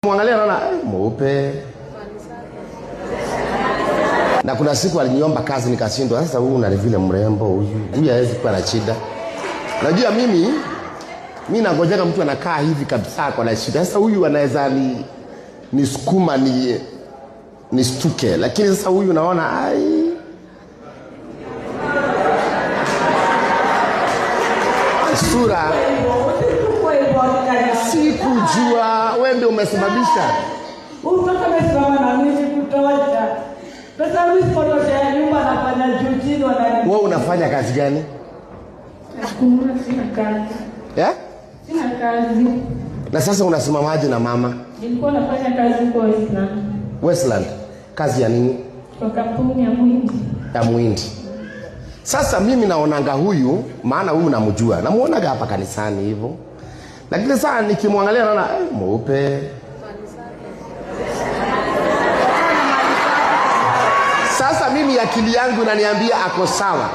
Mwangalia naona mweupe. Na kuna siku aliniomba kazi nikashindwa. Sasa huyu na vile mrembo huyu hawezi kuwa na shida. Unajua mimi nangojeka mtu anakaa hivi kabisa kwa na shida. Sasa huyu anaweza ni sukuma ni stuke, lakini sasa huyu naona sura sikujua wewe ndio umesababisha. Unataka msimama na mimi kutoacha. Sasa mimi sipotosha nyumba nafanya juu wanani. Wewe unafanya kazi gani? Sina kazi. Sina kazi. Na sasa unasimamaje na mama? Nilikuwa nafanya kazi kwa Westland. Westland? Kazi ya nini? Kwa kampuni ya Muhindi. Ya Muhindi. Sasa mimi naonanga huyu, maana huyu namjua. Namuonaga hapa kanisani hivyo. Lakini sasa nikimwangalia naona mweupe. Sasa mimi akili yangu inaniambia ako sawa.